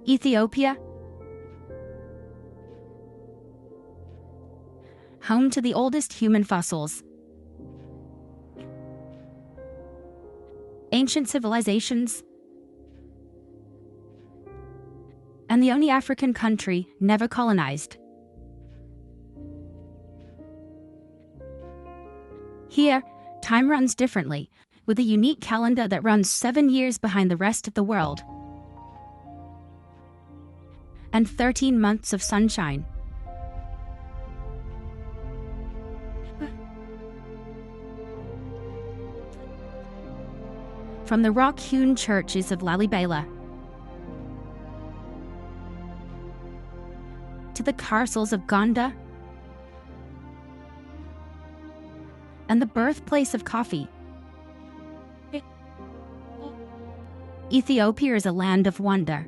Ethiopia, home to the oldest human fossils, ancient civilizations, and the only African country never colonized. Here, time runs differently, with a unique calendar that runs 7 years behind the rest of the world, and 13 months of sunshine. From the Rock-Hewn churches of Lalibela to the castles of Gonda and the birthplace of coffee, Ethiopia is a land of wonder.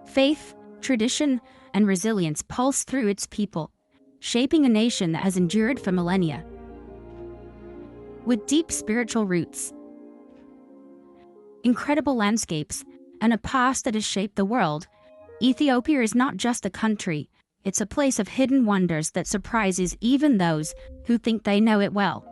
Faith, tradition, and resilience pulse through its people, shaping a nation that has endured for millennia. With deep spiritual roots, incredible landscapes, and a past that has shaped the world, Ethiopia is not just a country, it's a place of hidden wonders that surprises even those who think they know it well.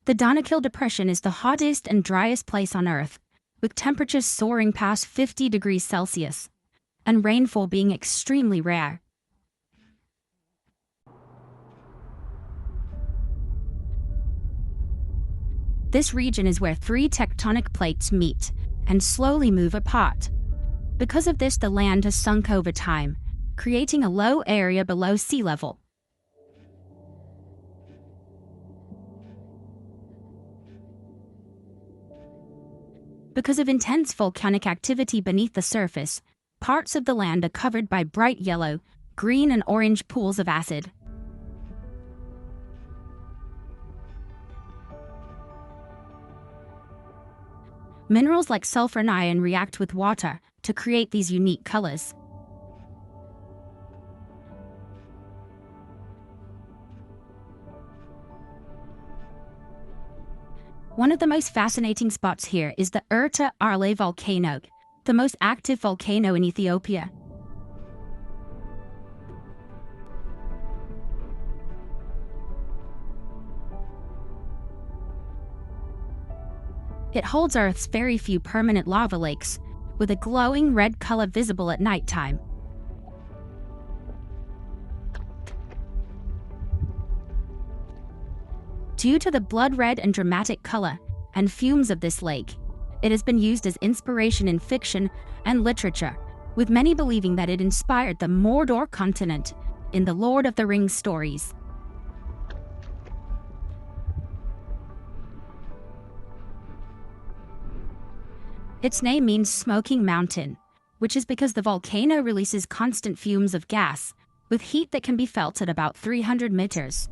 The Danakil Depression is the hottest and driest place on Earth, with temperatures soaring past 50 degrees Celsius, and rainfall being extremely rare. This region is where 3 tectonic plates meet and slowly move apart. Because of this, the land has sunk over time, creating a low area below sea level. Because of intense volcanic activity beneath the surface, parts of the land are covered by bright yellow, green, and orange pools of acid. Minerals like sulfur and iron react with water to create these unique colors. One of the most fascinating spots here is the Erta Arle volcano, the most active volcano in Ethiopia. It holds Earth's very few permanent lava lakes, with a glowing red color visible at nighttime. Due to the blood-red and dramatic color and fumes of this lake, it has been used as inspiration in fiction and literature, with many believing that it inspired the Mordor continent in the Lord of the Rings stories. Its name means smoking mountain, which is because the volcano releases constant fumes of gas, with heat that can be felt at about 300 meters.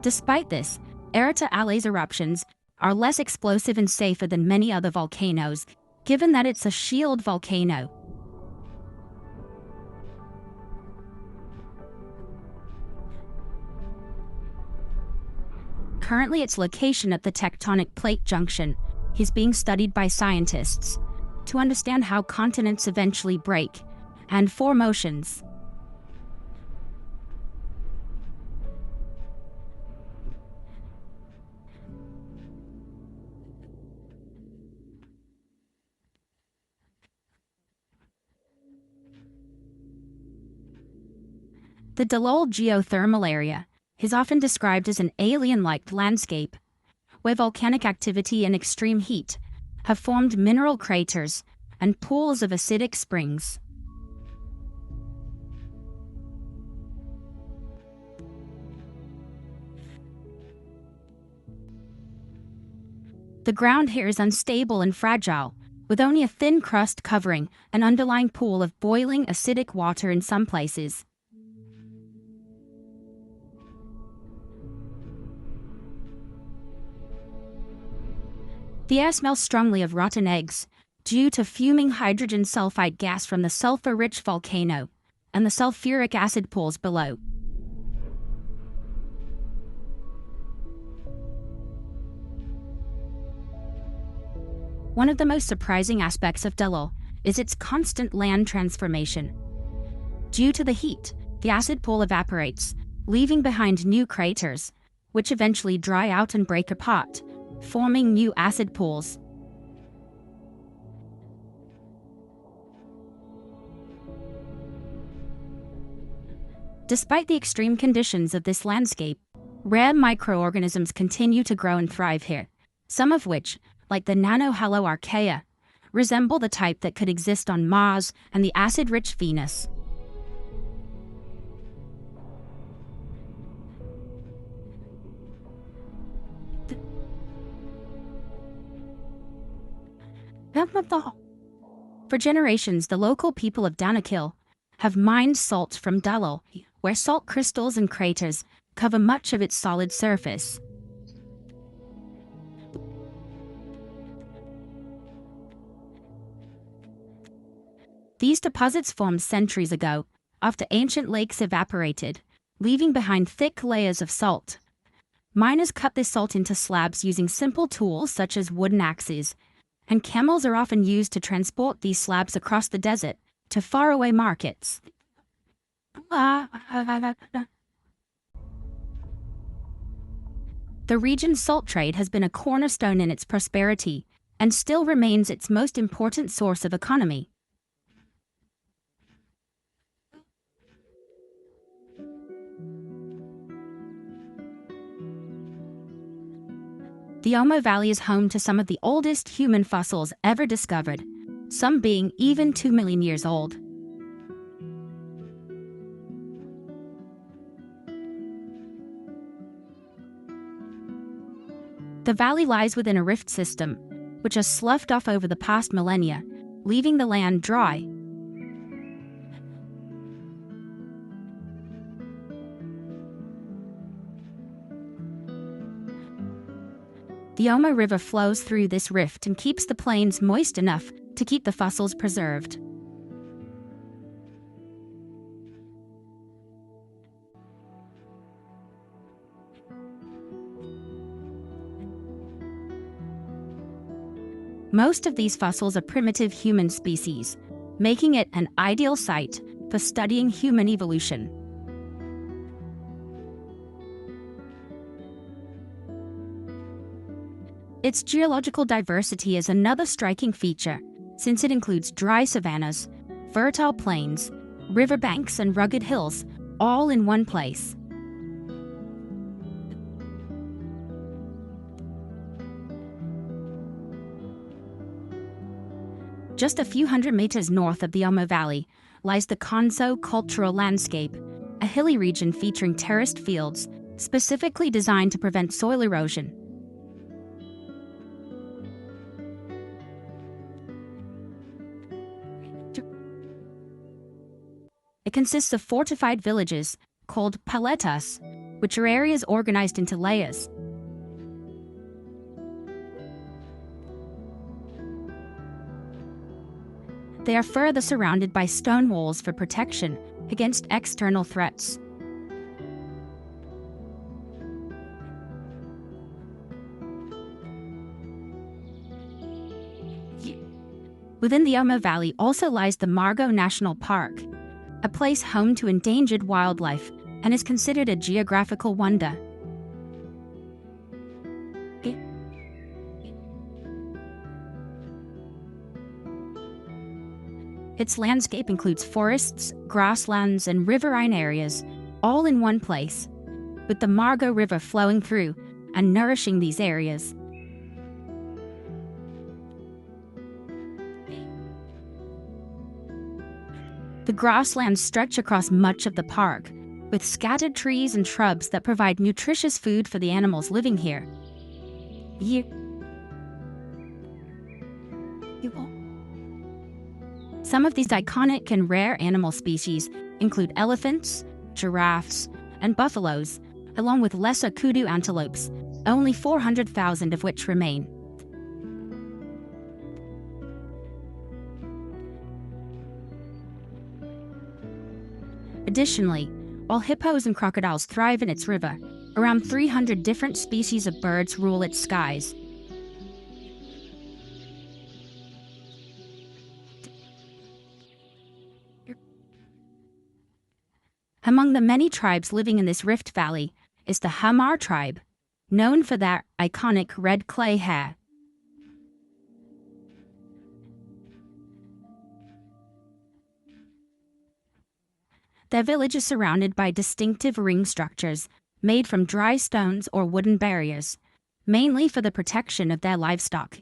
Despite this, Erta Arle's eruptions are less explosive and safer than many other volcanoes, given that it's a shield volcano. Currently, its location at the tectonic plate junction is being studied by scientists to understand how continents eventually break and form oceans. The Dalol geothermal area is often described as an alien-like landscape, where volcanic activity and extreme heat have formed mineral craters and pools of acidic springs. The ground here is unstable and fragile, with only a thin crust covering an underlying pool of boiling acidic water in some places. The air smells strongly of rotten eggs due to fuming hydrogen sulfide gas from the sulfur-rich volcano and the sulfuric acid pools below. One of the most surprising aspects of Dalal is its constant land transformation. Due to the heat, the acid pool evaporates, leaving behind new craters, which eventually dry out and break apart, forming new acid pools. Despite the extreme conditions of this landscape, rare microorganisms continue to grow and thrive here, some of which, like the nano-haloarchaea, resemble the type that could exist on Mars and the acid-rich Venus. For generations, the local people of Danakil have mined salt from Dalal, where salt crystals and craters cover much of its solid surface. These deposits formed centuries ago, after ancient lakes evaporated, leaving behind thick layers of salt. Miners cut this salt into slabs using simple tools such as wooden axes, and camels are often used to transport these slabs across the desert to faraway markets. The region's salt trade has been a cornerstone in its prosperity and still remains its most important source of economy. The Omo Valley is home to some of the oldest human fossils ever discovered, some being even 2 million years old. The valley lies within a rift system, which has sloughed off over the past millennia, leaving the land dry. The Omo River flows through this rift and keeps the plains moist enough to keep the fossils preserved. Most of these fossils are primitive human species, making it an ideal site for studying human evolution. Its geological diversity is another striking feature, since it includes dry savannas, fertile plains, riverbanks, and rugged hills, all in one place. Just a few hundred meters north of the Omo Valley lies the Konso Cultural Landscape, a hilly region featuring terraced fields, specifically designed to prevent soil erosion. It consists of fortified villages, called paletas, which are areas organized into layers. They are further surrounded by stone walls for protection against external threats. Within the Omo Valley also lies the Margo National Park, a place home to endangered wildlife and is considered a geographical wonder. Its landscape includes forests, grasslands, and riverine areas, all in one place, with the Margo River flowing through and nourishing these areas. The grasslands stretch across much of the park, with scattered trees and shrubs that provide nutritious food for the animals living here. Some of these iconic and rare animal species include elephants, giraffes, and buffaloes, along with lesser kudu antelopes, only 400,000 of which remain. Additionally, while hippos and crocodiles thrive in its river, around 300 different species of birds rule its skies. Among the many tribes living in this rift valley is the Hamar tribe, known for their iconic red clay hair. Their village is surrounded by distinctive ring structures made from dry stones or wooden barriers, mainly for the protection of their livestock.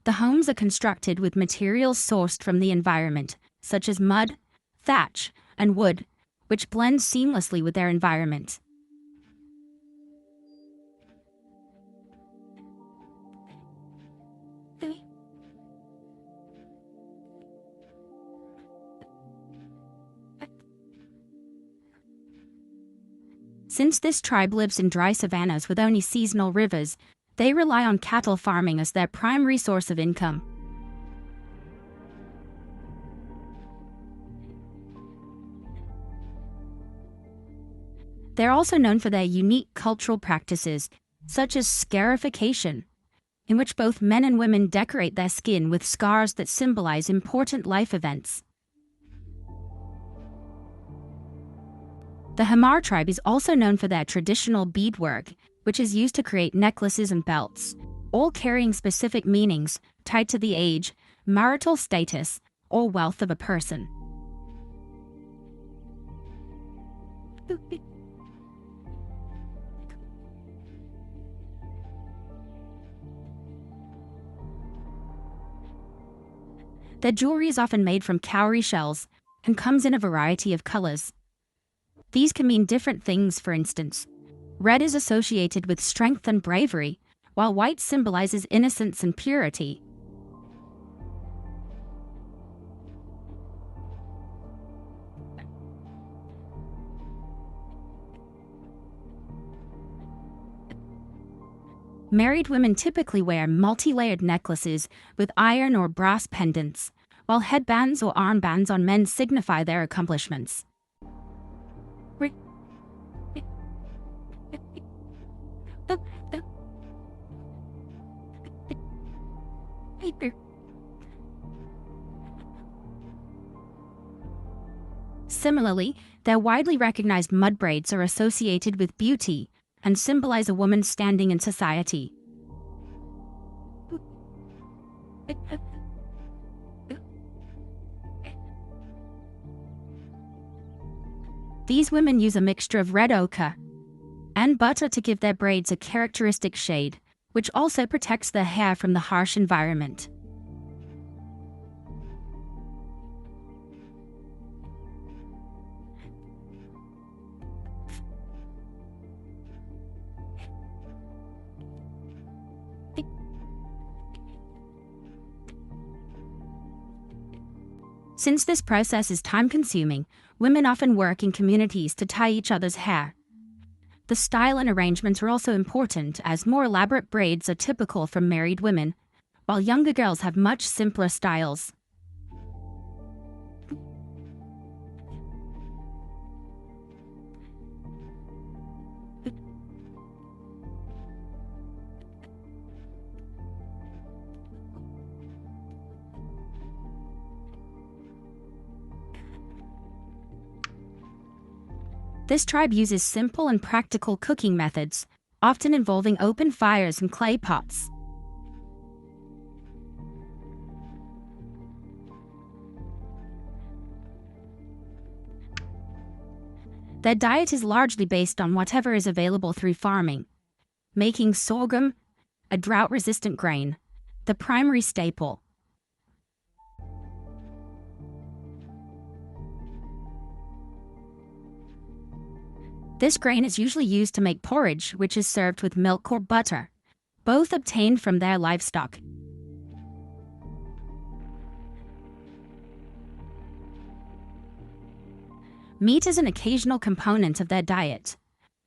The homes are constructed with materials sourced from the environment, such as mud, thatch, and wood, which blend seamlessly with their environment. Since this tribe lives in dry savannas with only seasonal rivers, they rely on cattle farming as their primary source of income. They're also known for their unique cultural practices, such as scarification, in which both men and women decorate their skin with scars that symbolize important life events. The Hamar tribe is also known for their traditional beadwork, which is used to create necklaces and belts, all carrying specific meanings tied to the age, marital status, or wealth of a person. Their jewelry is often made from cowrie shells and comes in a variety of colors. These can mean different things. For instance, red is associated with strength and bravery, while white symbolizes innocence and purity. Married women typically wear multi-layered necklaces with iron or brass pendants, while headbands or armbands on men signify their accomplishments. Similarly, their widely recognized mud braids are associated with beauty and symbolize a woman's standing in society. These women use a mixture of red ochre and butter to give their braids a characteristic shade, which also protects their hair from the harsh environment. Since this process is time-consuming, women often work in communities to tie each other's hair. The style and arrangements are also important, as more elaborate braids are typical for married women, while younger girls have much simpler styles. This tribe uses simple and practical cooking methods, often involving open fires and clay pots. Their diet is largely based on whatever is available through farming, making sorghum, a drought-resistant grain, the primary staple. This grain is usually used to make porridge, which is served with milk or butter, both obtained from their livestock. Meat is an occasional component of their diet,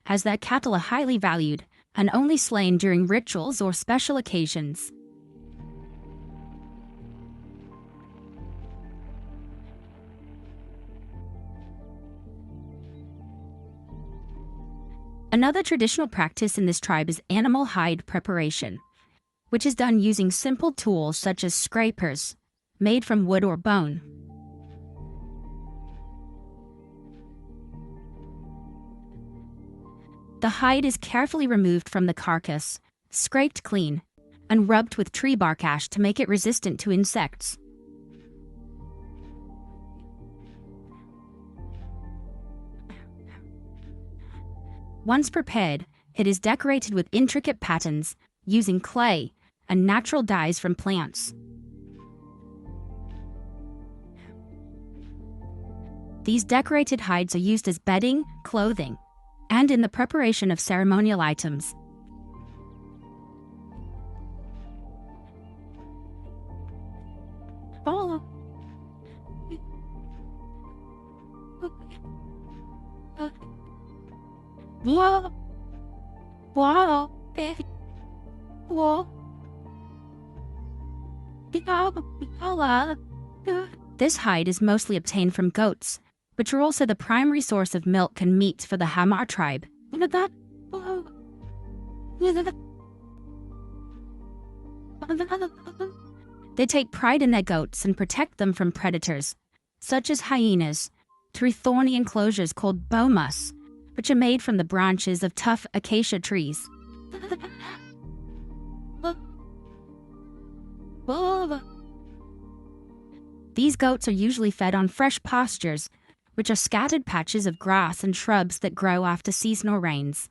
as their cattle are highly valued and only slain during rituals or special occasions. Another traditional practice in this tribe is animal hide preparation, which is done using simple tools such as scrapers, made from wood or bone. The hide is carefully removed from the carcass, scraped clean, and rubbed with tree bark ash to make it resistant to insects. Once prepared, it is decorated with intricate patterns using clay and natural dyes from plants. These decorated hides are used as bedding, clothing, and in the preparation of ceremonial items. This hide is mostly obtained from goats, which are also the primary source of milk and meat for the Hamar tribe. They take pride in their goats and protect them from predators, such as hyenas, through thorny enclosures called bomas, which are made from the branches of tough acacia trees. These goats are usually fed on fresh pastures, which are scattered patches of grass and shrubs that grow after seasonal rains.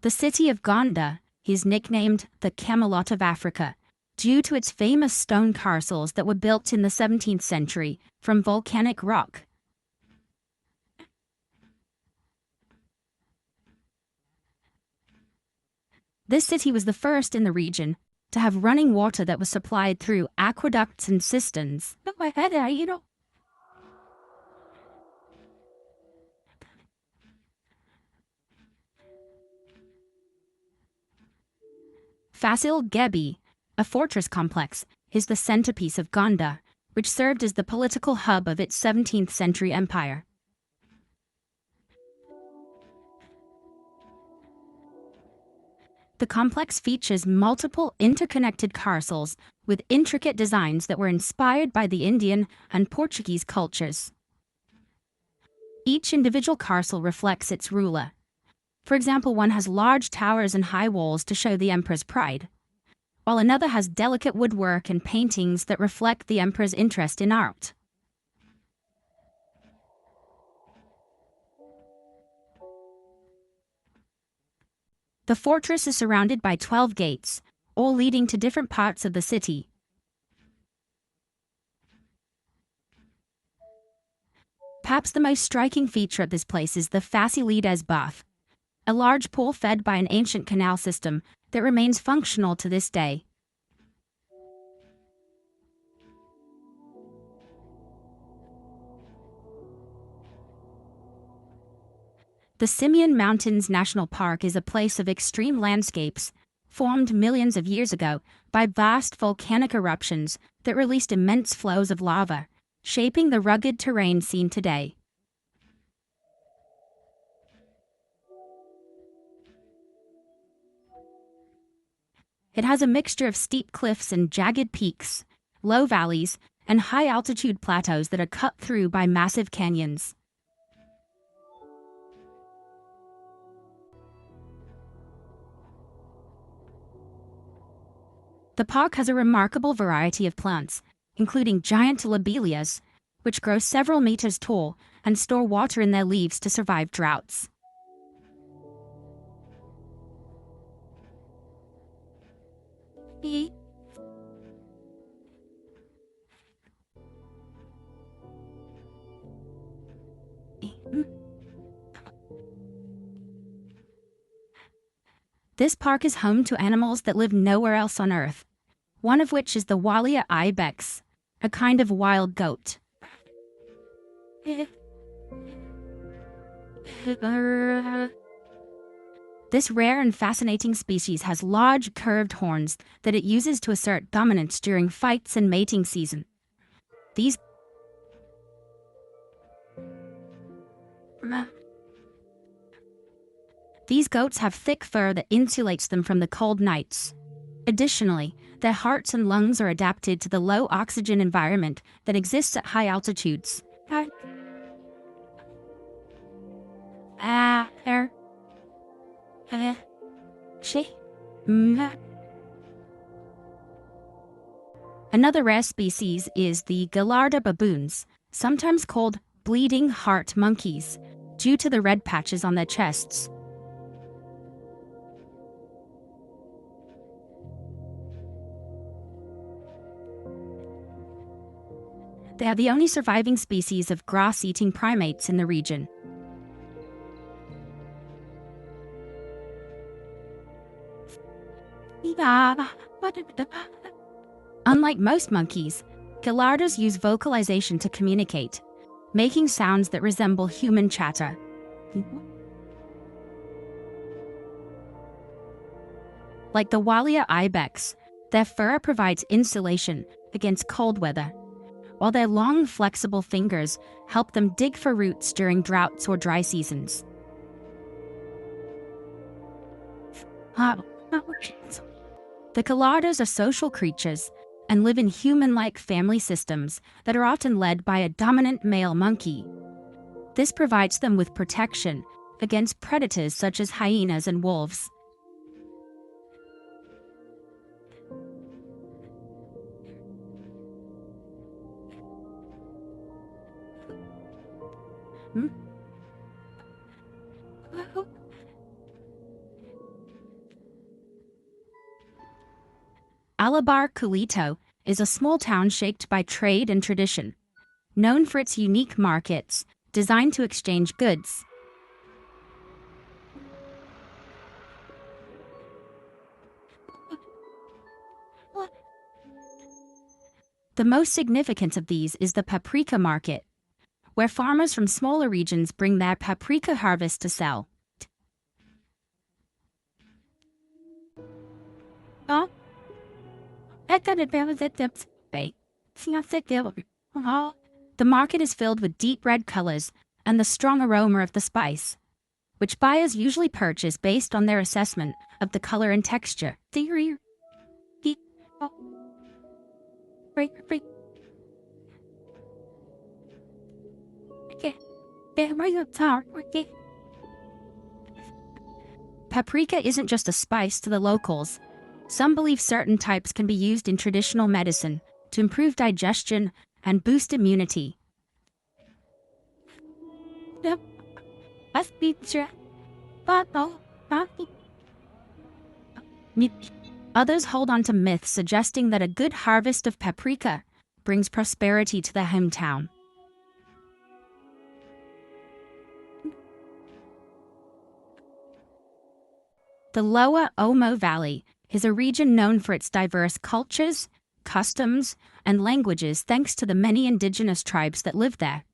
The city of Gonda is nicknamed the Camelot of Africa, due to its famous stone castles that were built in the 17th century from volcanic rock. This city was the first in the region to have running water that was supplied through aqueducts and cisterns. Fasil Gebi, a fortress complex, is the centerpiece of Gonda, which served as the political hub of its 17th century empire. The complex features multiple interconnected castles with intricate designs that were inspired by the Indian and Portuguese cultures. Each individual castle reflects its ruler. For example, one has large towers and high walls to show the emperor's pride, while another has delicate woodwork and paintings that reflect the emperor's interest in art. The fortress is surrounded by 12 gates, all leading to different parts of the city. Perhaps the most striking feature of this place is the Fasilides Bath, a large pool fed by an ancient canal system that remains functional to this day. The Simien Mountains National Park is a place of extreme landscapes, formed millions of years ago by vast volcanic eruptions that released immense flows of lava, shaping the rugged terrain seen today. It has a mixture of steep cliffs and jagged peaks, low valleys, and high-altitude plateaus that are cut through by massive canyons. The park has a remarkable variety of plants, including giant lobelias, which grow several meters tall and store water in their leaves to survive droughts. This park is home to animals that live nowhere else on Earth, one of which is the Walia ibex, a kind of wild goat. This rare and fascinating species has large, curved horns that it uses to assert dominance during fights and mating season. These goats have thick fur that insulates them from the cold nights. Additionally, their hearts and lungs are adapted to the low oxygen environment that exists at high altitudes. Another rare species is the Gallardo baboons, sometimes called bleeding heart monkeys, due to the red patches on their chests. They are the only surviving species of grass-eating primates in the region. Unlike most monkeys, Gallardos use vocalization to communicate, making sounds that resemble human chatter. Like the Walia ibex, their fur provides insulation against cold weather, while their long, flexible fingers help them dig for roots during droughts or dry seasons. The Gallardos are social creatures and live in human-like family systems that are often led by a dominant male monkey. This provides them with protection against predators such as hyenas and wolves. Alabar Kulito is a small town shaped by trade and tradition, known for its unique markets designed to exchange goods. The most significant of these is the paprika market, where farmers from smaller regions bring their paprika harvest to sell. The market is filled with deep red colors and the strong aroma of the spice, which buyers usually purchase based on their assessment of the color and texture. Paprika isn't just a spice to the locals. Some believe certain types can be used in traditional medicine to improve digestion and boost immunity. Others hold on to myths suggesting that a good harvest of paprika brings prosperity to their hometown. The Lower Omo Valley is a region known for its diverse cultures, customs, and languages thanks to the many indigenous tribes that live there.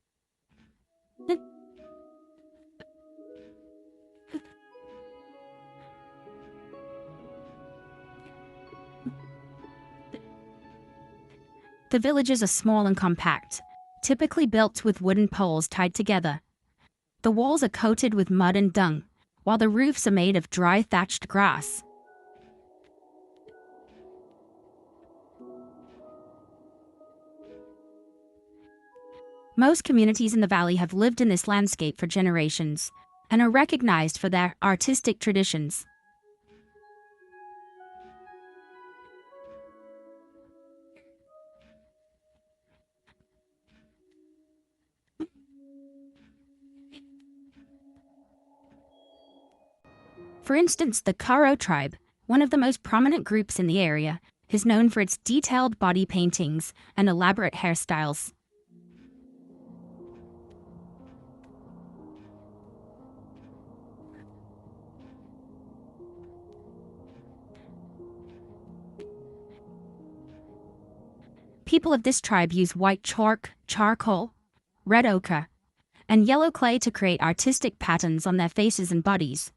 The villages are small and compact, typically built with wooden poles tied together. The walls are coated with mud and dung, while the roofs are made of dry thatched grass. Most communities in the valley have lived in this landscape for generations and are recognized for their artistic traditions. For instance, the Karo tribe, one of the most prominent groups in the area, is known for its detailed body paintings and elaborate hairstyles. People of this tribe use white chalk, charcoal, red ochre, and yellow clay to create artistic patterns on their faces and bodies.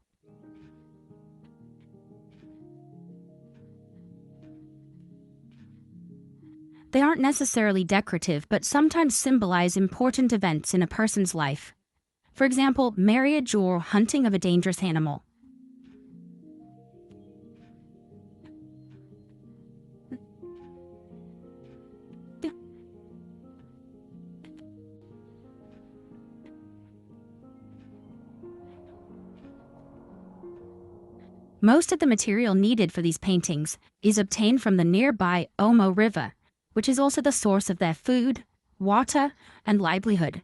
They aren't necessarily decorative, but sometimes symbolize important events in a person's life. For example, marriage or hunting of a dangerous animal. Most of the material needed for these paintings is obtained from the nearby Omo River, which is also the source of their food, water, and livelihood.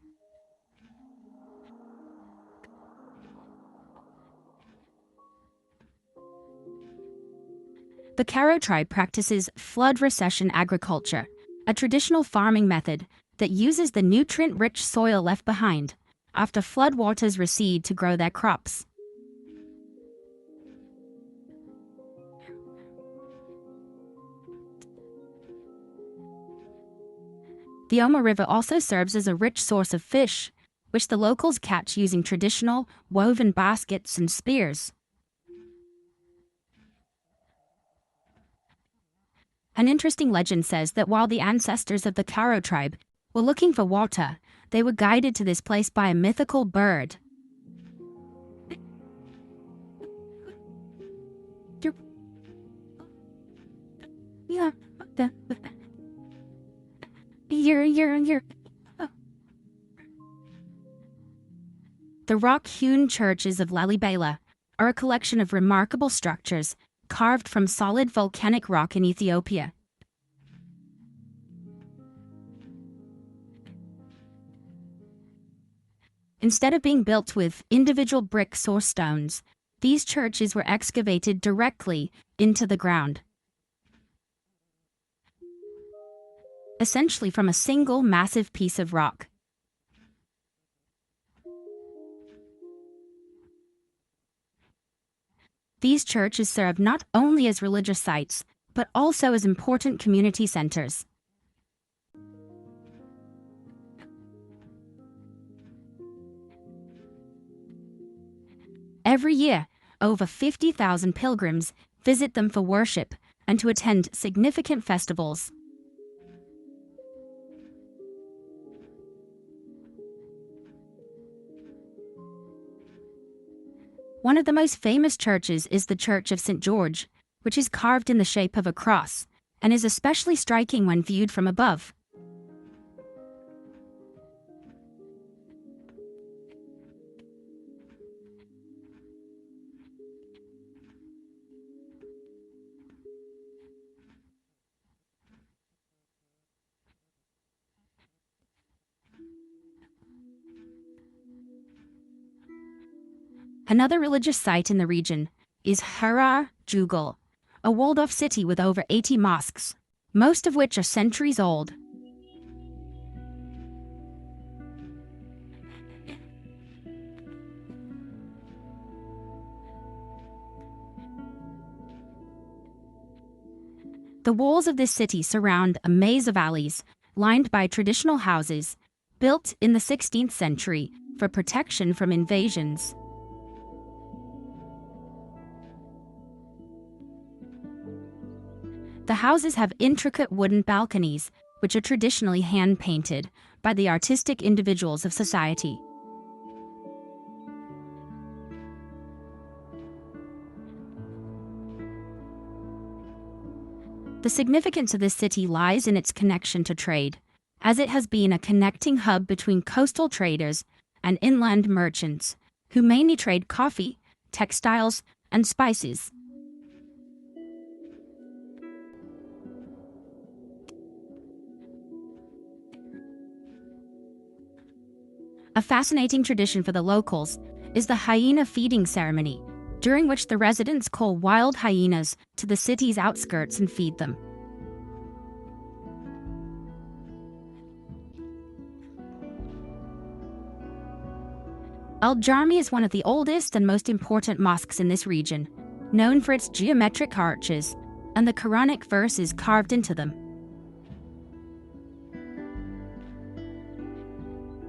The Karo tribe practices flood recession agriculture, a traditional farming method that uses the nutrient-rich soil left behind after floodwaters recede to grow their crops. The Omo River also serves as a rich source of fish, which the locals catch using traditional woven baskets and spears. An interesting legend says that while the ancestors of the Karo tribe were looking for water, they were guided to this place by a mythical bird. The Rock-Hewn churches of Lalibela are a collection of remarkable structures carved from solid volcanic rock in Ethiopia. Instead of being built with individual bricks or stones, these churches were excavated directly into the ground, essentially from a single massive piece of rock. These churches serve not only as religious sites, but also as important community centers. Every year, over 50,000 pilgrims visit them for worship and to attend significant festivals. One of the most famous churches is the Church of St. George, which is carved in the shape of a cross and is especially striking when viewed from above. Another religious site in the region is Harar Jugal, a walled-off city with over 80 mosques, most of which are centuries old. The walls of this city surround a maze of alleys lined by traditional houses built in the 16th century for protection from invasions. The houses have intricate wooden balconies, which are traditionally hand-painted by the artistic individuals of society. The significance of this city lies in its connection to trade, as it has been a connecting hub between coastal traders and inland merchants, who mainly trade coffee, textiles, and spices. A fascinating tradition for the locals is the hyena feeding ceremony, during which the residents call wild hyenas to the city's outskirts and feed them. Al-Jarmi is one of the oldest and most important mosques in this region, known for its geometric arches and the Quranic verses carved into them.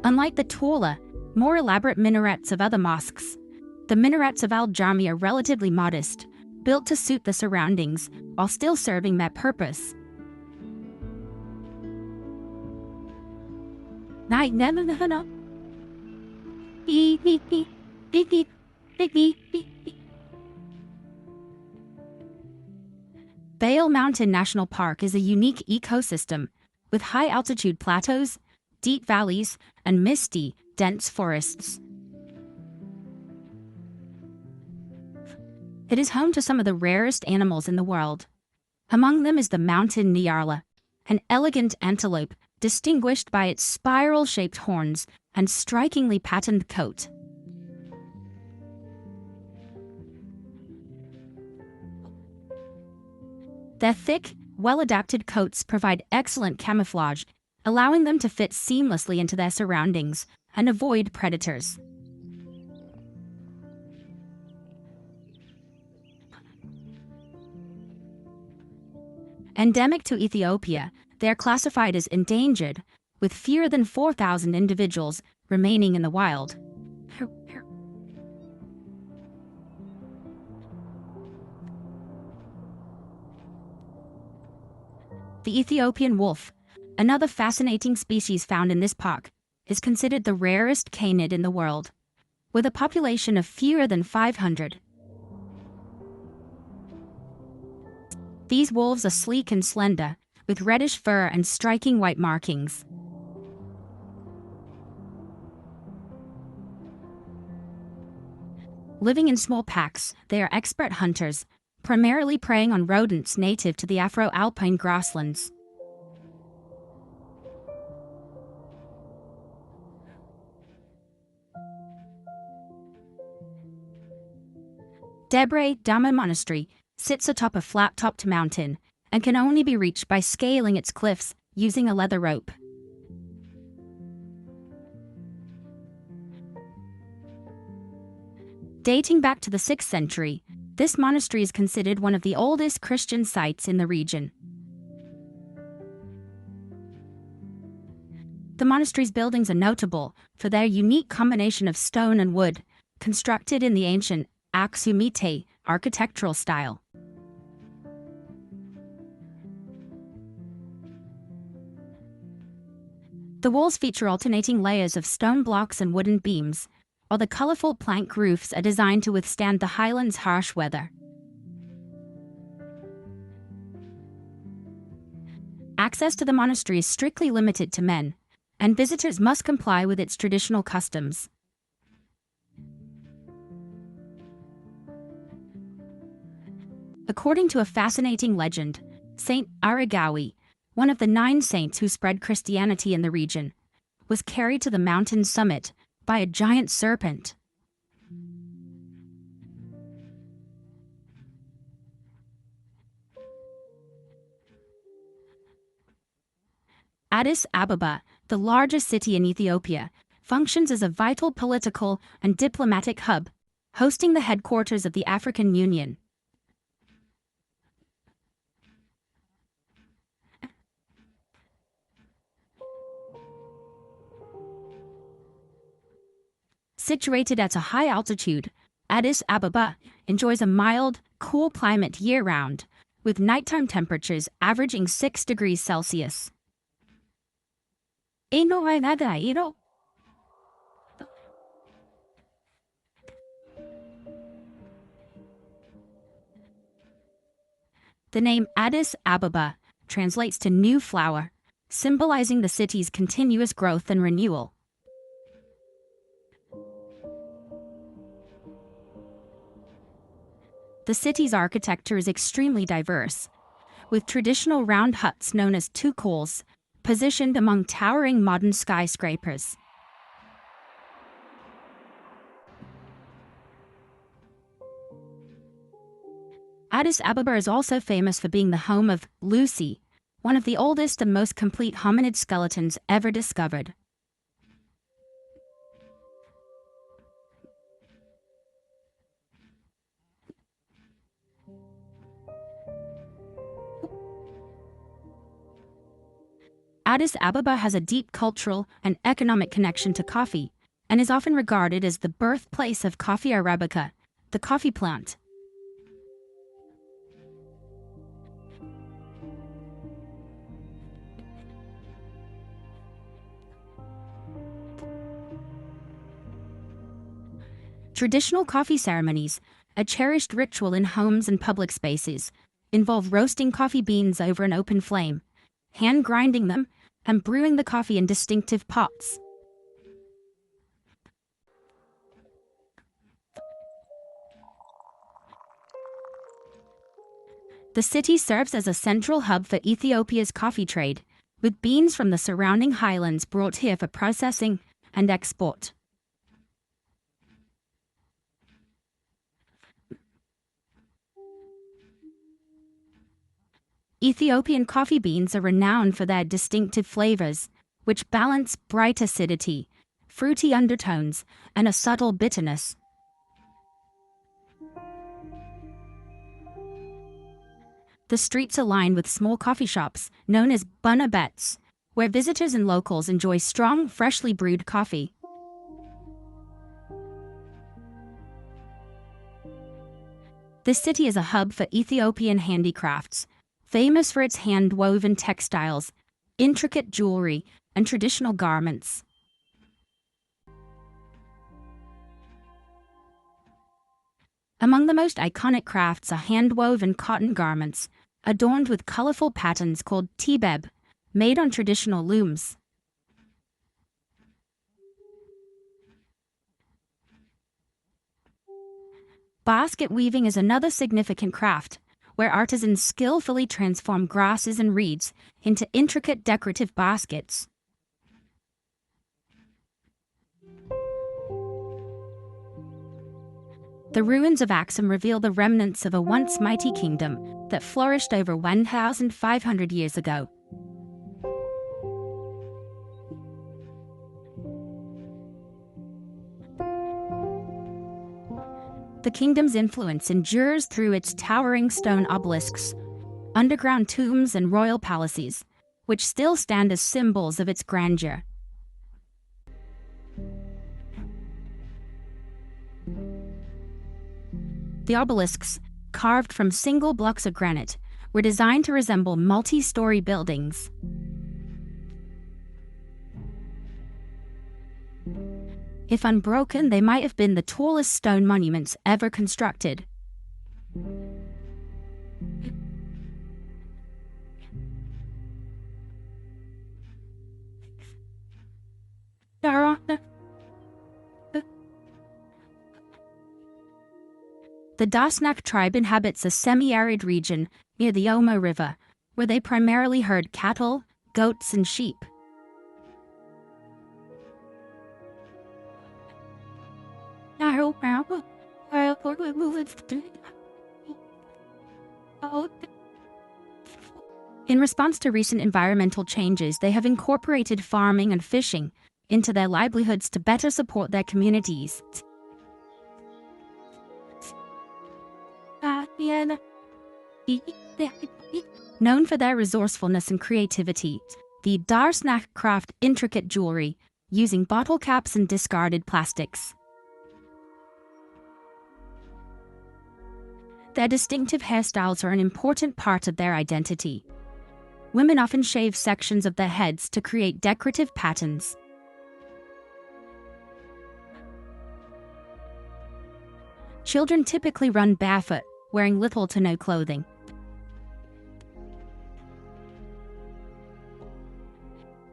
Unlike the taller, more elaborate minarets of other mosques, the minarets of Al-Jami are relatively modest, built to suit the surroundings while still serving their purpose. Bale Mountain National Park is a unique ecosystem with high-altitude plateaus, deep valleys, and misty, dense forests. It is home to some of the rarest animals in the world. Among them is the mountain nyarla, an elegant antelope distinguished by its spiral-shaped horns and strikingly patterned coat. Their thick, well-adapted coats provide excellent camouflage, allowing them to fit seamlessly into their surroundings and avoid predators. Endemic to Ethiopia, they are classified as endangered, with fewer than 4,000 individuals remaining in the wild. The Ethiopian wolf, another fascinating species found in this park, is considered the rarest canid in the world, with a population of fewer than 500. These wolves are sleek and slender, with reddish fur and striking white markings. Living in small packs, they are expert hunters, primarily preying on rodents native to the Afro-Alpine grasslands. Debre Dama Monastery sits atop a flat-topped mountain and can only be reached by scaling its cliffs using a leather rope. Dating back to the 6th century, this monastery is considered one of the oldest Christian sites in the region. The monastery's buildings are notable for their unique combination of stone and wood, constructed in the ancient Aksumite architectural style. The walls feature alternating layers of stone blocks and wooden beams, while the colorful plank roofs are designed to withstand the highlands' harsh weather. Access to the monastery is strictly limited to men, and visitors must comply with its traditional customs. According to a fascinating legend, Saint Arigawi, one of the 9 saints who spread Christianity in the region, was carried to the mountain summit by a giant serpent. Addis Ababa, the largest city in Ethiopia, functions as a vital political and diplomatic hub, hosting the headquarters of the African Union. Situated at a high altitude, Addis Ababa enjoys a mild, cool climate year-round, with nighttime temperatures averaging 6 degrees Celsius. The name Addis Ababa translates to new flower, symbolizing the city's continuous growth and renewal. The city's architecture is extremely diverse, with traditional round huts known as tukuls positioned among towering modern skyscrapers. Addis Ababa is also famous for being the home of Lucy, one of the oldest and most complete hominid skeletons ever discovered. Addis Ababa has a deep cultural and economic connection to coffee, and is often regarded as the birthplace of coffee arabica, the coffee plant. Traditional coffee ceremonies, a cherished ritual in homes and public spaces, involve roasting coffee beans over an open flame, hand grinding them, and brewing the coffee in distinctive pots. The city serves as a central hub for Ethiopia's coffee trade, with beans from the surrounding highlands brought here for processing and export. Ethiopian coffee beans are renowned for their distinctive flavors, which balance bright acidity, fruity undertones, and a subtle bitterness. The streets are lined with small coffee shops, known as bunna bets, where visitors and locals enjoy strong, freshly brewed coffee. This city is a hub for Ethiopian handicrafts, famous for its hand-woven textiles, intricate jewelry, and traditional garments. Among the most iconic crafts are hand-woven cotton garments, adorned with colorful patterns called tibeb, made on traditional looms. Basket weaving is another significant craft, where artisans skillfully transform grasses and reeds into intricate decorative baskets. The ruins of Axum reveal the remnants of a once mighty kingdom that flourished over 1,500 years ago. The kingdom's influence endures through its towering stone obelisks, underground tombs, and royal palaces, which still stand as symbols of its grandeur. The obelisks, carved from single blocks of granite, were designed to resemble multi-story buildings. If unbroken, they might have been the tallest stone monuments ever constructed. The Dasnak tribe inhabits a semi-arid region near the Omo River, where they primarily herd cattle, goats, and sheep. In response to recent environmental changes, they have incorporated farming and fishing into their livelihoods to better support their communities. Known for their resourcefulness and creativity, the Darsnak craft intricate jewelry using bottle caps and discarded plastics. Their distinctive hairstyles are an important part of their identity. Women often shave sections of their heads to create decorative patterns. Children typically run barefoot, wearing little to no clothing.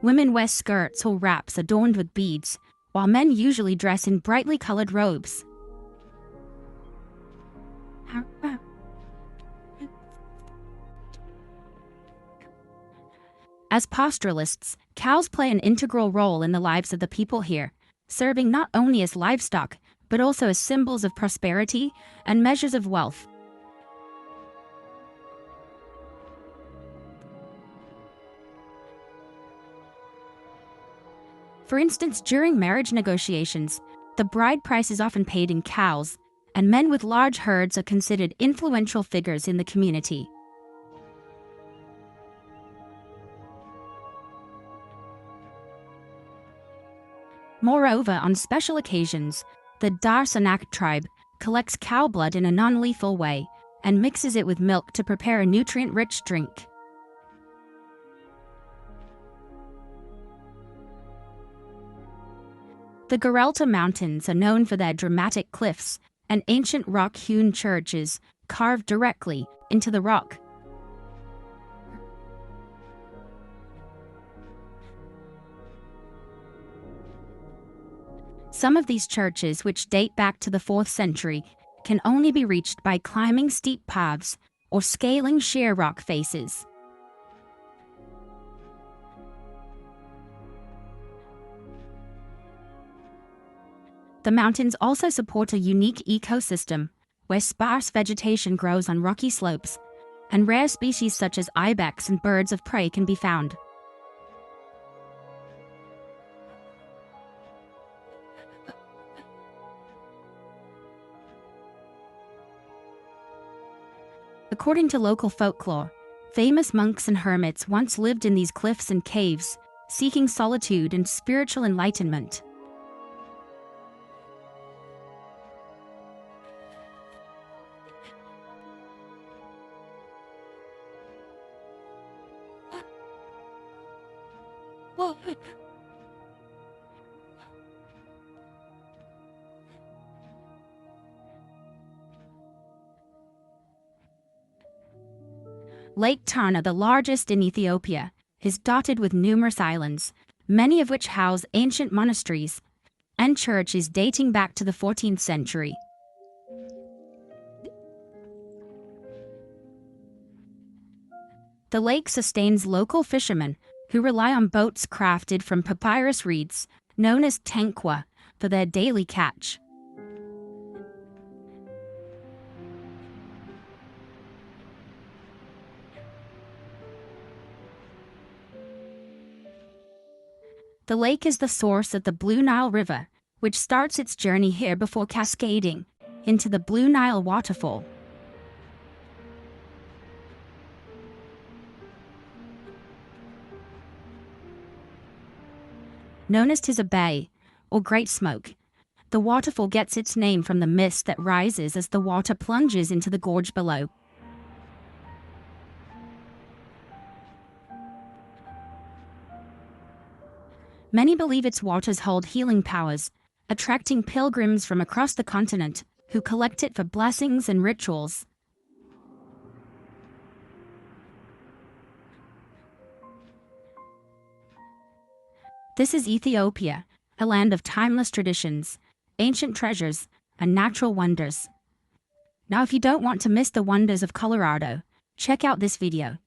Women wear skirts or wraps adorned with beads, while men usually dress in brightly colored robes. As pastoralists, cows play an integral role in the lives of the people here, serving not only as livestock, but also as symbols of prosperity and measures of wealth. For instance, during marriage negotiations, the bride price is often paid in cows, and men with large herds are considered influential figures in the community. Moreover, on special occasions, the Darsanak tribe collects cow blood in a non-lethal way and mixes it with milk to prepare a nutrient-rich drink. The Gorge Mountains are known for their dramatic cliffs and ancient rock-hewn churches carved directly into the rock. Some of these churches, which date back to the 4th century, can only be reached by climbing steep paths or scaling sheer rock faces. The mountains also support a unique ecosystem, where sparse vegetation grows on rocky slopes, and rare species such as ibex and birds of prey can be found. According to local folklore, famous monks and hermits once lived in these cliffs and caves, seeking solitude and spiritual enlightenment. Lake Tana, the largest in Ethiopia, is dotted with numerous islands, many of which house ancient monasteries and churches dating back to the 14th century. The lake sustains local fishermen who rely on boats crafted from papyrus reeds, known as tenkwa, for their daily catch. The lake is the source of the Blue Nile River, which starts its journey here before cascading into the Blue Nile waterfall. Known as Tisa Bay, or Great Smoke, the waterfall gets its name from the mist that rises as the water plunges into the gorge below. Many believe its waters hold healing powers, attracting pilgrims from across the continent who collect it for blessings and rituals. This is Ethiopia, a land of timeless traditions, ancient treasures, and natural wonders. Now, if you don't want to miss the wonders of Colorado, check out this video.